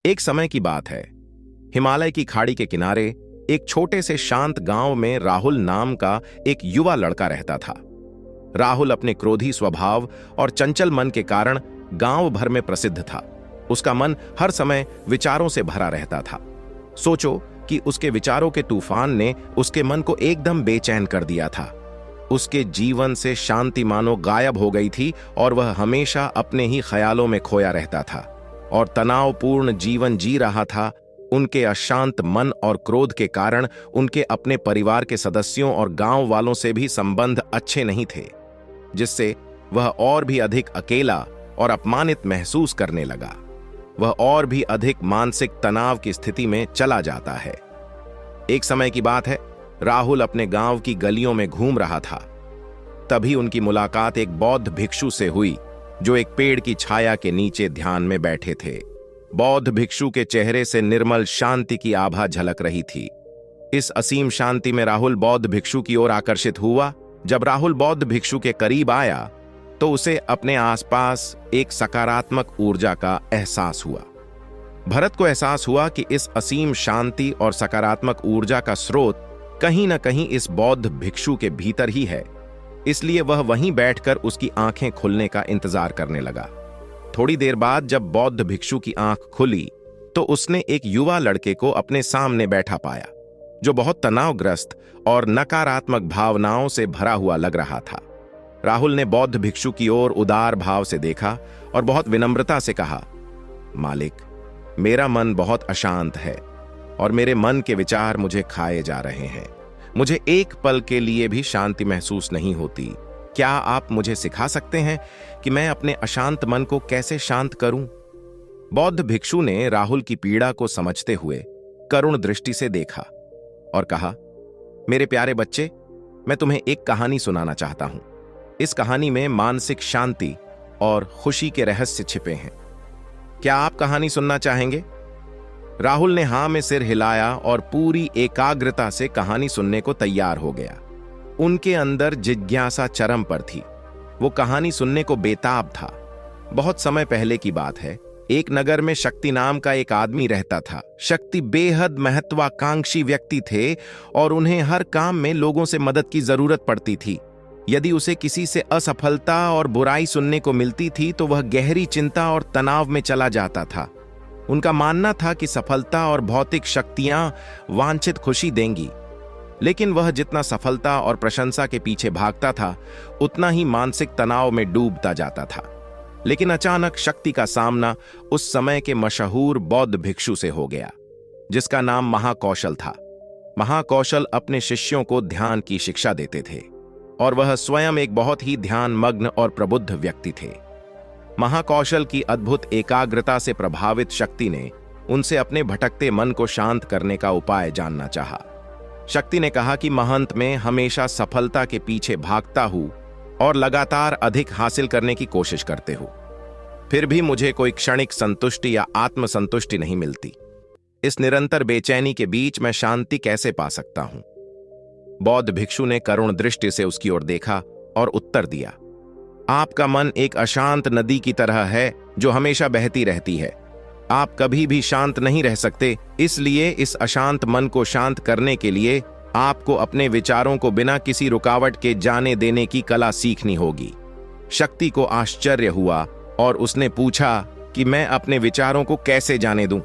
एक समय की बात है। हिमालय की खाड़ी के किनारे एक छोटे से शांत गांव में राहुल नाम का एक युवा लड़का रहता था। राहुल अपने क्रोधी स्वभाव और चंचल मन के कारण गांव भर में प्रसिद्ध था। उसका मन हर समय विचारों से भरा रहता था। सोचो कि उसके विचारों के तूफान ने उसके मन को एकदम बेचैन कर दिया था। उसके जीवन से शांति मानो गायब हो गई थी और वह हमेशा अपने ही ख्यालों में खोया रहता था और तनावपूर्ण जीवन जी रहा था। उनके अशांत मन और क्रोध के कारण उनके अपने परिवार के सदस्यों और गांव वालों से भी संबंध अच्छे नहीं थे, जिससे वह और भी अधिक अकेला और अपमानित महसूस करने लगा। वह और भी अधिक मानसिक तनाव की स्थिति में चला जाता है। एक समय की बात है, राहुल अपने गांव की गलियों में घूम रहा था। तभी उनकी मुलाकात एक बौद्ध भिक्षु से हुई, जो एक पेड़ की छाया के नीचे ध्यान में बैठे थे। बौद्ध भिक्षु के चेहरे से निर्मल शांति की आभा झलक रही थी। इस असीम शांति में राहुल बौद्ध भिक्षु की ओर आकर्षित हुआ। जब राहुल बौद्ध भिक्षु के करीब आया तो उसे अपने आसपास एक सकारात्मक ऊर्जा का एहसास हुआ। भरत को एहसास हुआ कि इस असीम शांति और सकारात्मक ऊर्जा का स्रोत कहीं न कहीं इस बौद्ध भिक्षु के भीतर ही है। इसलिए वह वहीं बैठकर उसकी आंखें खुलने का इंतजार करने लगा। थोड़ी देर बाद जब बौद्ध भिक्षु की आंख खुली तो उसने एक युवा लड़के को अपने सामने बैठा पाया, जो बहुत तनावग्रस्त और नकारात्मक भावनाओं से भरा हुआ लग रहा था। राहुल ने बौद्ध भिक्षु की ओर उदार भाव से देखा और बहुत विनम्रता से कहा, मालिक, मेरा मन बहुत अशांत है और मेरे मन के विचार मुझे खाए जा रहे हैं। मुझे एक पल के लिए भी शांति महसूस नहीं होती। क्या आप मुझे सिखा सकते हैं कि मैं अपने अशांत मन को कैसे शांत करूं? बौद्ध भिक्षु ने राहुल की पीड़ा को समझते हुए करुण दृष्टि से देखा और कहा, मेरे प्यारे बच्चे, मैं तुम्हें एक कहानी सुनाना चाहता हूं। इस कहानी में मानसिक शांति और खुशी के रहस्य छिपे हैं। क्या आप कहानी सुनना चाहेंगे? राहुल ने हां में सिर हिलाया और पूरी एकाग्रता से कहानी सुनने को तैयार हो गया। उनके अंदर जिज्ञासा चरम पर थी। वो कहानी सुनने को बेताब था। बहुत समय पहले की बात है। एक नगर में शक्ति नाम का एक आदमी रहता था। शक्ति बेहद महत्वाकांक्षी व्यक्ति थे और उन्हें हर काम में लोगों से मदद की जरूरत पड़ती थी। यदि उसे किसी से असफलता और बुराई सुनने को मिलती थी तो वह गहरी चिंता और तनाव में चला जाता था। उनका मानना था कि सफलता और भौतिक शक्तियां वांछित खुशी देंगी, लेकिन वह जितना सफलता और प्रशंसा के पीछे भागता था, उतना ही मानसिक तनाव में डूबता जाता था। लेकिन अचानक शक्ति का सामना उस समय के मशहूर बौद्ध भिक्षु से हो गया, जिसका नाम महाकौशल था। महाकौशल अपने शिष्यों को ध्यान की शिक्षा देते थे और वह स्वयं एक बहुत ही ध्यान मग्न और प्रबुद्ध व्यक्ति थे। महाकौशल की अद्भुत एकाग्रता से प्रभावित शक्ति ने उनसे अपने भटकते मन को शांत करने का उपाय जानना चाहा। शक्ति ने कहा कि महंत, में हमेशा सफलता के पीछे भागता हूं और लगातार अधिक हासिल करने की कोशिश करते हो, फिर भी मुझे कोई क्षणिक संतुष्टि या आत्मसंतुष्टि नहीं मिलती। इस निरंतर बेचैनी के बीच मैं शांति कैसे पा सकता हूं? बौद्ध भिक्षु ने करुण दृष्टि से उसकी ओर देखा और उत्तर दिया, आपका मन एक अशांत नदी की तरह है जो हमेशा बहती रहती है। आप कभी भी शांत नहीं रह सकते। इसलिए इस अशांत मन को शांत करने के लिए आपको अपने विचारों को बिना किसी रुकावट के जाने देने की कला सीखनी होगी। शक्ति को आश्चर्य हुआ और उसने पूछा कि मैं अपने विचारों को कैसे जाने दूं?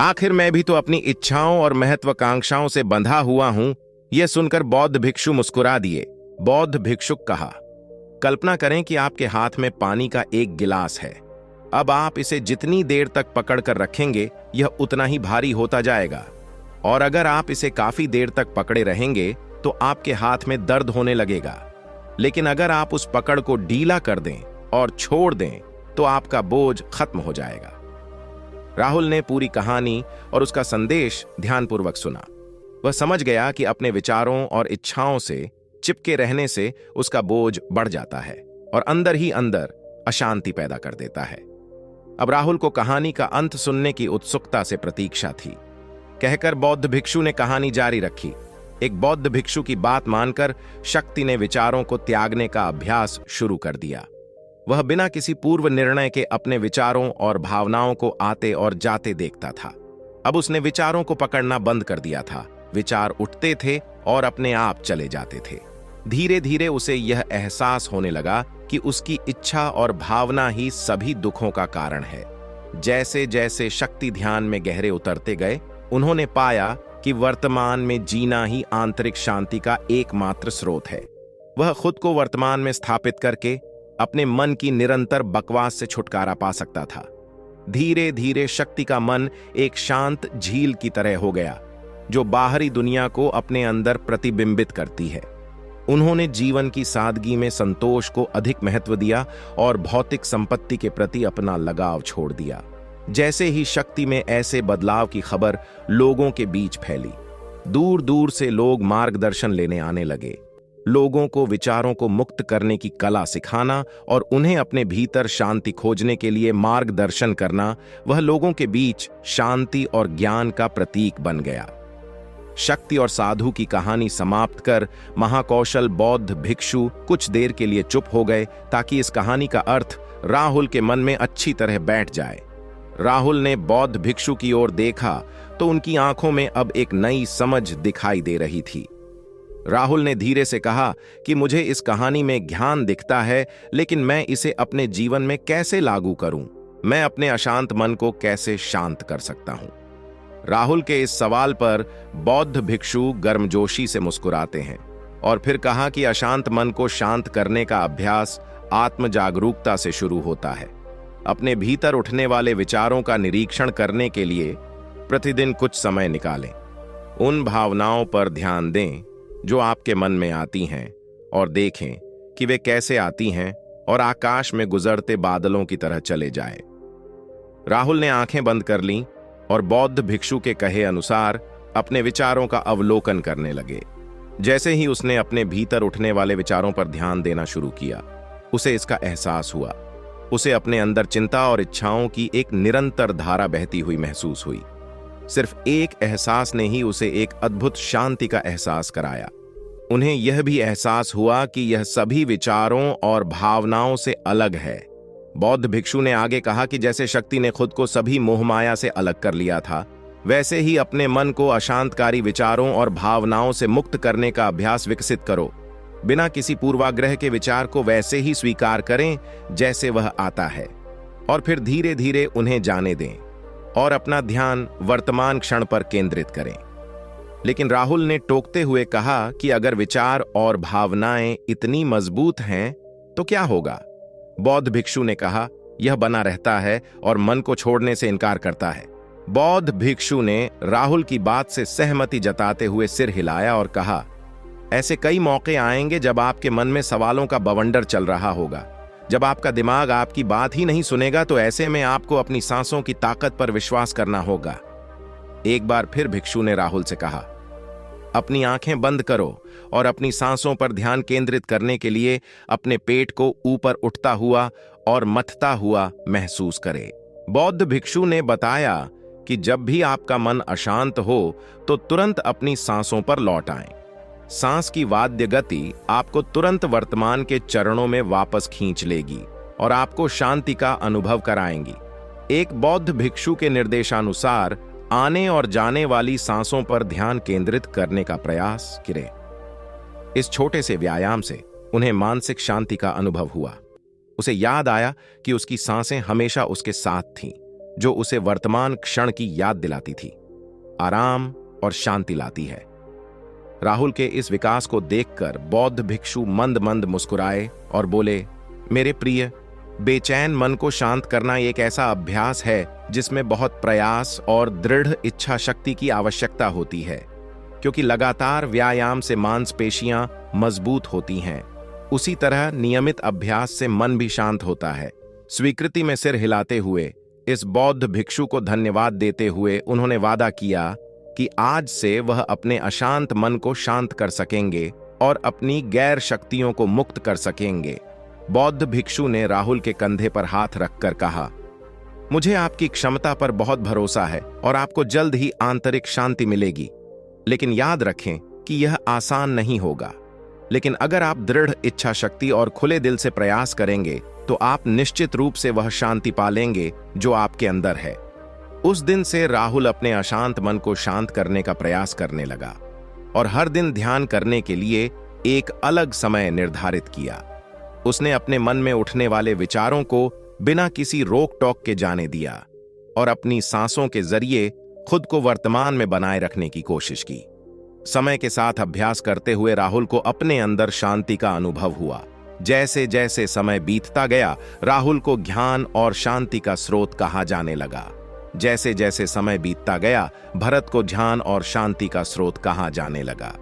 आखिर मैं भी तो अपनी इच्छाओं और महत्वाकांक्षाओं से बंधा हुआ हूं। यह सुनकर बौद्ध भिक्षु मुस्कुरा दिए। बौद्ध भिक्षुक कहा, कल्पना करें कि आपके हाथ में पानी का एक गिलास है। अब आप इसे जितनी देर तक पकड़कर रखेंगे, यह उतना ही भारी होता जाएगा, और अगर आप इसे काफी देर तक पकड़े रहेंगे तो आपके हाथ में दर्द होने लगेगा। लेकिन अगर आप उस पकड़ को ढीला कर दें और छोड़ दें तो आपका बोझ खत्म हो जाएगा। राहुल ने पूरी कहानी और उसका संदेश ध्यानपूर्वक सुना। वह समझ गया कि अपने विचारों और इच्छाओं से चिपके रहने से उसका बोझ बढ़ जाता है और अंदर ही अंदर अशांति पैदा कर देता है। अब राहुल को कहानी का अंत सुनने की उत्सुकता से प्रतीक्षा थी। कहकर बौद्ध भिक्षु ने कहानी जारी रखी। एक बौद्ध भिक्षु की बात मानकर शक्ति ने विचारों को त्यागने का अभ्यास शुरू कर दिया। वह बिना किसी पूर्व निर्णय के अपने विचारों और भावनाओं को आते और जाते देखता था। अब उसने विचारों को पकड़ना बंद कर दिया था। विचार उठते थे और अपने आप चले जाते थे। धीरे धीरे उसे यह एहसास होने लगा कि उसकी इच्छा और भावना ही सभी दुखों का कारण है। जैसे जैसे शक्ति ध्यान में गहरे उतरते गए, उन्होंने पाया कि वर्तमान में जीना ही आंतरिक शांति का एकमात्र स्रोत है। वह खुद को वर्तमान में स्थापित करके अपने मन की निरंतर बकवास से छुटकारा पा सकता था। धीरे धीरे शक्ति का मन एक शांत झील की तरह हो गया, जो बाहरी दुनिया को अपने अंदर प्रतिबिंबित करती है। उन्होंने जीवन की सादगी में संतोष को अधिक महत्व दिया और भौतिक संपत्ति के प्रति अपना लगाव छोड़ दिया। जैसे ही शक्ति में ऐसे बदलाव की खबर लोगों के बीच फैली, दूर दूर से लोग मार्गदर्शन लेने आने लगे। लोगों को विचारों को मुक्त करने की कला सिखाना और उन्हें अपने भीतर शांति खोजने के लिए मार्गदर्शन करना, वह लोगों के बीच शांति और ज्ञान का प्रतीक बन गया। शक्ति और साधु की कहानी समाप्त कर महाकौशल बौद्ध भिक्षु कुछ देर के लिए चुप हो गए, ताकि इस कहानी का अर्थ राहुल के मन में अच्छी तरह बैठ जाए। राहुल ने बौद्ध भिक्षु की ओर देखा तो उनकी आंखों में अब एक नई समझ दिखाई दे रही थी। राहुल ने धीरे से कहा कि मुझे इस कहानी में ज्ञान दिखता है, लेकिन मैं इसे अपने जीवन में कैसे लागू करूं? मैं अपने अशांत मन को कैसे शांत कर सकता हूं? राहुल के इस सवाल पर बौद्ध भिक्षु गर्मजोशी से मुस्कुराते हैं और फिर कहा कि अशांत मन को शांत करने का अभ्यास आत्म जागरूकता से शुरू होता है। अपने भीतर उठने वाले विचारों का निरीक्षण करने के लिए प्रतिदिन कुछ समय निकालें। उन भावनाओं पर ध्यान दें जो आपके मन में आती हैं और देखें कि वे कैसे आती हैं और आकाश में गुजरते बादलों की तरह चले जाएं। राहुल ने आंखें बंद कर लीं और बौद्ध भिक्षु के कहे अनुसार अपने विचारों का अवलोकन करने लगे। जैसे ही उसने अपने भीतर उठने वाले विचारों पर ध्यान देना शुरू किया, उसे इसका एहसास हुआ। उसे अपने अंदर चिंता और इच्छाओं की एक निरंतर धारा बहती हुई महसूस हुई। सिर्फ एक एहसास ने ही उसे एक अद्भुत शांति का एहसास कराया। उन्हें यह भी एहसास हुआ कि यह सभी विचारों और भावनाओं से अलग है। बौद्ध भिक्षु ने आगे कहा कि जैसे शक्ति ने खुद को सभी मोहमाया से अलग कर लिया था, वैसे ही अपने मन को अशांतकारी विचारों और भावनाओं से मुक्त करने का अभ्यास विकसित करो। बिना किसी पूर्वाग्रह के विचार को वैसे ही स्वीकार करें जैसे वह आता है, और फिर धीरे धीरे उन्हें जाने दें और अपना ध्यान वर्तमान क्षण पर केंद्रित करें। लेकिन राहुल ने टोकते हुए कहा कि अगर विचार और भावनाएं इतनी मजबूत हैं तो क्या होगा? बौद्ध भिक्षु ने कहा, यह बना रहता है और मन को छोड़ने से इनकार करता है। बौद्ध भिक्षु ने राहुल की बात से सहमति जताते हुए सिर हिलाया और कहा, ऐसे कई मौके आएंगे जब आपके मन में सवालों का बवंडर चल रहा होगा। जब आपका दिमाग आपकी बात ही नहीं सुनेगा, तो ऐसे में आपको अपनी सांसों की ताकत पर विश्वास करना होगा। एक बार फिर भिक्षु ने राहुल से कहा, अपनी आंखें बंद करो और अपनी सांसों पर ध्यान केंद्रित करने के लिए अपने पेट को ऊपर उठता हुआ और मथता हुआ महसूस करें। बौद्ध भिक्षु ने बताया कि जब भी आपका मन अशांत हो तो तुरंत अपनी सांसों पर लौट आएं। सांस की वाद्य गति आपको तुरंत वर्तमान के चरणों में वापस खींच लेगी और आपको शांति का अनुभव कराएंगी। एक बौद्ध भिक्षु के निर्देशानुसार आने और जाने वाली सांसों पर ध्यान केंद्रित करने का प्रयास करें। इस छोटे से व्यायाम से उन्हें मानसिक शांति का अनुभव हुआ। उसे याद आया कि उसकी सांसें हमेशा उसके साथ थीं, जो उसे वर्तमान क्षण की याद दिलाती थी, आराम और शांति लाती है। राहुल के इस विकास को देखकर बौद्ध भिक्षु मंद मंद मुस्कुराए और बोले, मेरे प्रिय, बेचैन मन को शांत करना एक ऐसा अभ्यास है जिसमें बहुत प्रयास और दृढ़ इच्छा शक्ति की आवश्यकता होती है, क्योंकि लगातार व्यायाम से मांसपेशियां मजबूत होती हैं। उसी तरह नियमित अभ्यास से मन भी शांत होता है। स्वीकृति में सिर हिलाते हुए इस बौद्ध भिक्षु को धन्यवाद देते हुए उन्होंने वादा किया कि आज से वह अपने अशांत मन को शांत कर सकेंगे और अपनी गैर शक्तियों को मुक्त कर सकेंगे। बौद्ध भिक्षु ने राहुल के कंधे पर हाथ रखकर कहा, मुझे आपकी क्षमता पर बहुत भरोसा है और आपको जल्द ही आंतरिक शांति मिलेगी। लेकिन याद रखें कि यह आसान नहीं होगा। लेकिन अगर आप दृढ़ इच्छा शक्ति और खुले दिल से प्रयास करेंगे तो आप निश्चित रूप से वह शांति पालेंगे जो आपके अंदर है। उस दिन से राहुल अपने अशांत मन को शांत करने का प्रयास करने लगा और हर दिन ध्यान करने के लिए एक अलग समय निर्धारित किया। उसने अपने मन में उठने वाले विचारों को बिना किसी रोक टोक के जाने दिया और अपनी सांसों के जरिए खुद को वर्तमान में बनाए रखने की कोशिश की। समय के साथ अभ्यास करते हुए राहुल को अपने अंदर शांति का अनुभव हुआ। जैसे जैसे समय बीतता गया, राहुल को ज्ञान और शांति का स्रोत कहा जाने लगा। जैसे जैसे समय बीतता गया, भरत को ध्यान और शांति का स्रोत कहा जाने लगा।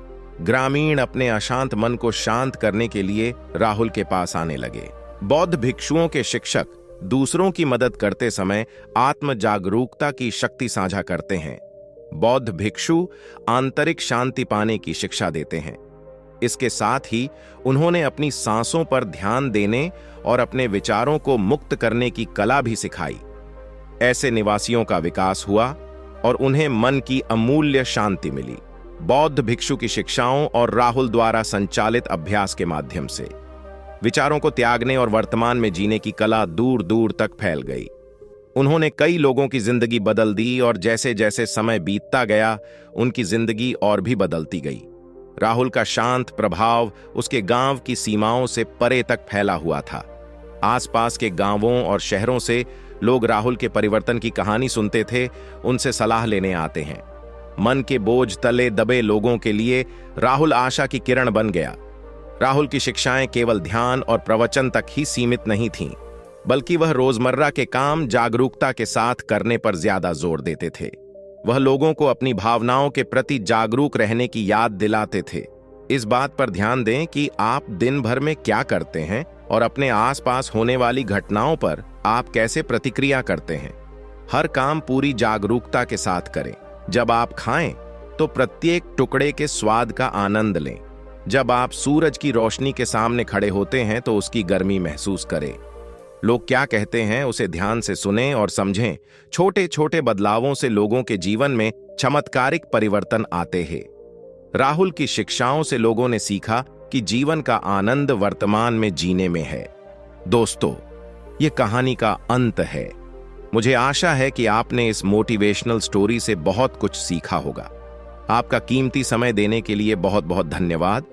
ग्रामीण अपने अशांत मन को शांत करने के लिए राहुल के पास आने लगे। बौद्ध भिक्षुओं के शिक्षक दूसरों की मदद करते समय आत्म जागरूकता की शक्ति साझा करते हैं। बौद्ध भिक्षु आंतरिक शांति पाने की शिक्षा देते हैं। इसके साथ ही उन्होंने अपनी सांसों पर ध्यान देने और अपने विचारों को मुक्त करने की कला भी सिखाई। ऐसे निवासियों का विकास हुआ और उन्हें मन की अमूल्य शांति मिली। बौद्ध भिक्षु की शिक्षाओं और राहुल द्वारा संचालित अभ्यास के माध्यम से विचारों को त्यागने और वर्तमान में जीने की कला दूर दूर तक फैल गई। उन्होंने कई लोगों की जिंदगी बदल दी और जैसे जैसे समय बीतता गया, उनकी जिंदगी और भी बदलती गई। राहुल का शांत प्रभाव उसके गांव की सीमाओं से परे तक फैला हुआ था। आसपास के गांवों और शहरों से लोग राहुल के परिवर्तन की कहानी सुनते थे, उनसे सलाह लेने आते हैं। मन के बोझ तले दबे लोगों के लिए राहुल आशा की किरण बन गया। राहुल की शिक्षाएं केवल ध्यान और प्रवचन तक ही सीमित नहीं थीं, बल्कि वह रोजमर्रा के काम जागरूकता के साथ करने पर ज्यादा जोर देते थे। वह लोगों को अपनी भावनाओं के प्रति जागरूक रहने की याद दिलाते थे। इस बात पर ध्यान दें कि आप दिन भर में क्या करते हैं और अपने आसपास होने वाली घटनाओं पर आप कैसे प्रतिक्रिया करते हैं। हर काम पूरी जागरूकता के साथ करें। जब आप खाएं तो प्रत्येक टुकड़े के स्वाद का आनंद लें। जब आप सूरज की रोशनी के सामने खड़े होते हैं तो उसकी गर्मी महसूस करें। लोग क्या कहते हैं उसे ध्यान से सुनें और समझें। छोटे छोटे बदलावों से लोगों के जीवन में चमत्कारिक परिवर्तन आते हैं। राहुल की शिक्षाओं से लोगों ने सीखा कि जीवन का आनंद वर्तमान में जीने में है। दोस्तों, ये कहानी का अंत है। मुझे आशा है कि आपने इस मोटिवेशनल स्टोरी से बहुत कुछ सीखा होगा। आपका कीमती समय देने के लिए बहुत बहुत धन्यवाद।